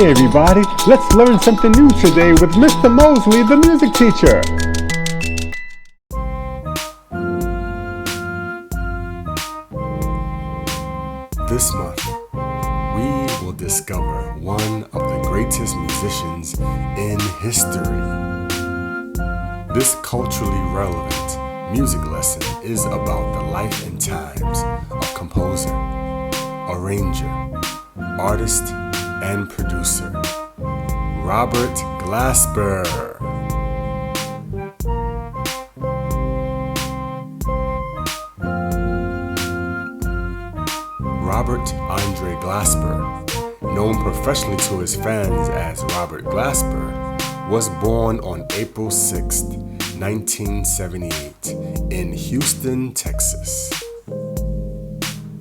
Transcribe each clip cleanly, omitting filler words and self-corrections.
Hey everybody, let's learn something new today with Mr. Mosley, the music teacher. This month, we will discover one of the greatest musicians in history. This culturally relevant music lesson is about the life and times of composer, arranger, artist, and producer, Robert Glasper. Robert Andre Glasper, known professionally to his fans as Robert Glasper, was born on April 6, 1978, in Houston, Texas.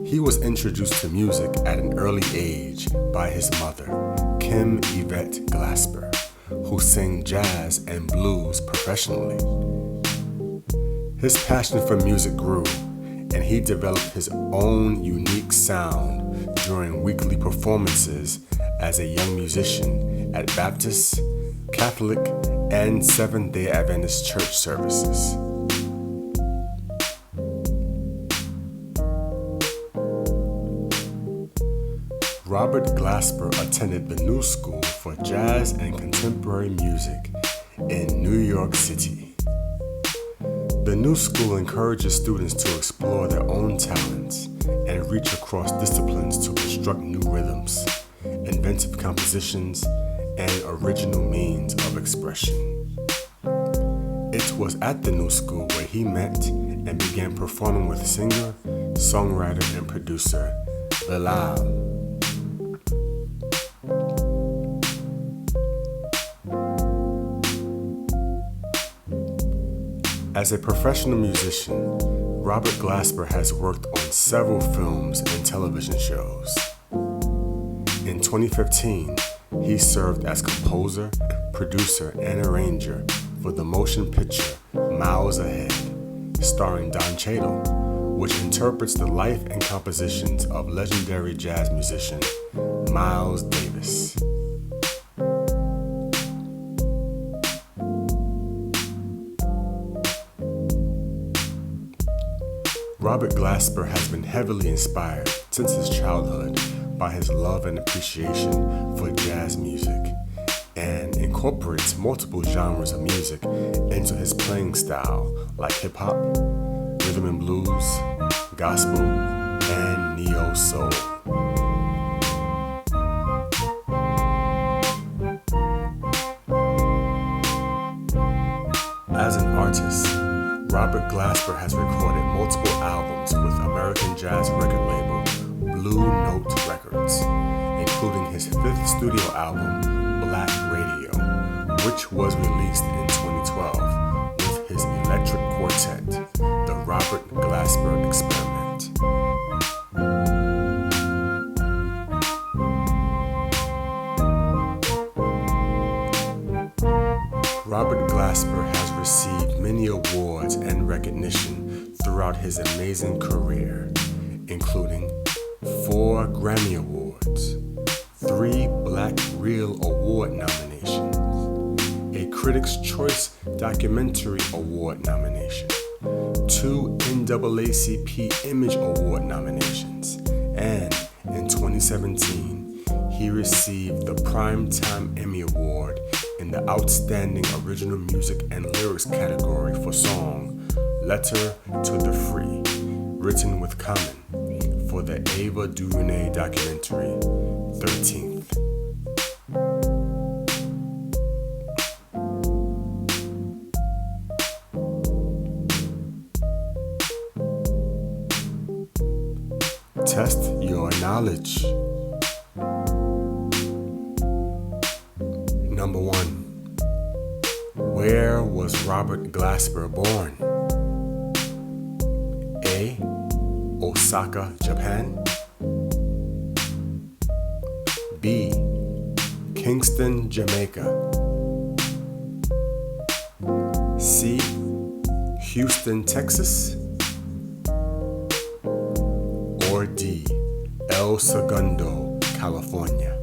He was introduced to music at an early age by his mother, Kim Yvette Glasper, who sang jazz and blues professionally. His passion for music grew, and he developed his own unique sound during weekly performances as a young musician at Baptist, Catholic, and Seventh-day Adventist church services. Robert Glasper attended the New School for Jazz and Contemporary Music in New York City. The New School encourages students to explore their own talents and reach across disciplines to construct new rhythms, inventive compositions, and original means of expression. It was at the New School where he met and began performing with singer, songwriter, and producer Bilal. As a professional musician, Robert Glasper has worked on several films and television shows. In 2015, he served as composer, producer, and arranger for the motion picture Miles Ahead, starring Don Cheadle, which interprets the life and compositions of legendary jazz musician Miles Davis. Robert Glasper has been heavily inspired since his childhood by his love and appreciation for jazz music, and incorporates multiple genres of music into his playing style like hip-hop, rhythm and blues, gospel, and neo-soul. As an artist, Robert Glasper has recorded multiple albums with American jazz record label Blue Note Records, including his fifth studio album, Black Radio, which was released in 2012 with his electric quartet, the Robert Glasper Experiment. Robert Glasper has received many awards and recognition throughout his amazing career, including 4 Grammy Awards, 3 Black Reel Award nominations, a Critics' Choice Documentary Award nomination, 2 NAACP Image Award nominations, and in 2017, he received the Primetime Emmy Award in the Outstanding Original Music and Lyrics category for song Letter to the Free, written with Common, for the Ava DuVernay documentary 13th. Test your knowledge. Number 1. Where was Robert Glasper born? A. Osaka, Japan. B. Kingston, Jamaica. C. Houston, Texas. Or D. El Segundo, California.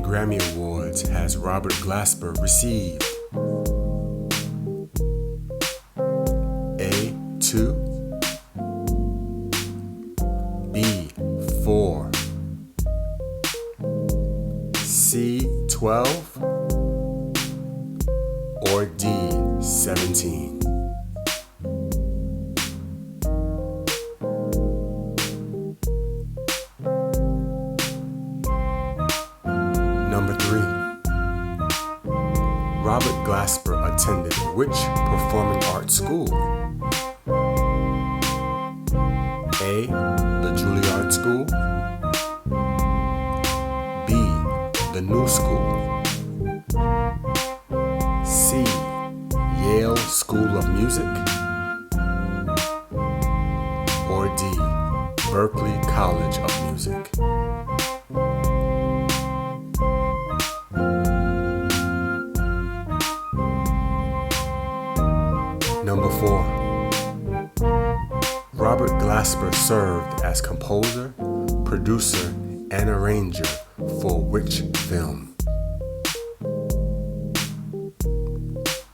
Grammy Awards has Robert Glasper received? A. 2, B. 4, C. 12, or D. 17? Number 3. Robert Glasper attended which performing arts school? A. The Juilliard School, B. The New School, C. Yale School of Music, or D. Berklee College of Music? Number 4. Robert Glasper served as composer, producer, and arranger for which film?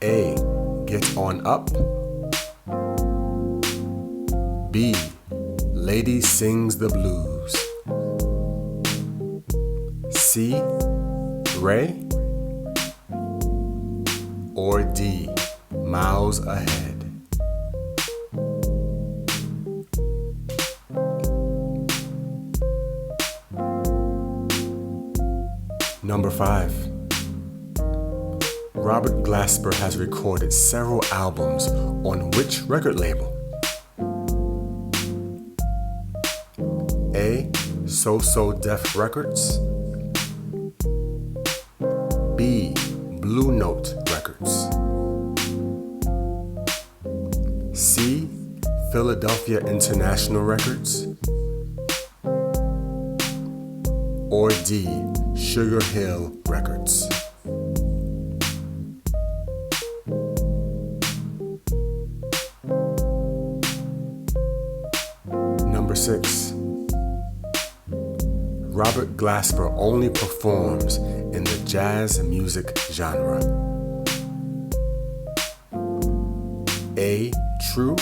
A. Get On Up, B. Lady Sings the Blues, C. Ray, or D. Miles Ahead? Number 5. Robert Glasper has recorded several albums on which record label? A. So-So Def Records, B. Blue Note Records, C. Philadelphia International Records, or D. Sugar Hill Records? Number 6. Robert Glasper only performs in the jazz music genre. A. True,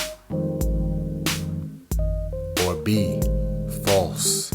or B. False?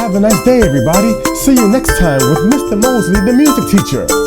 Have a nice day, everybody. See you next time with Mr. Mosley, the music teacher.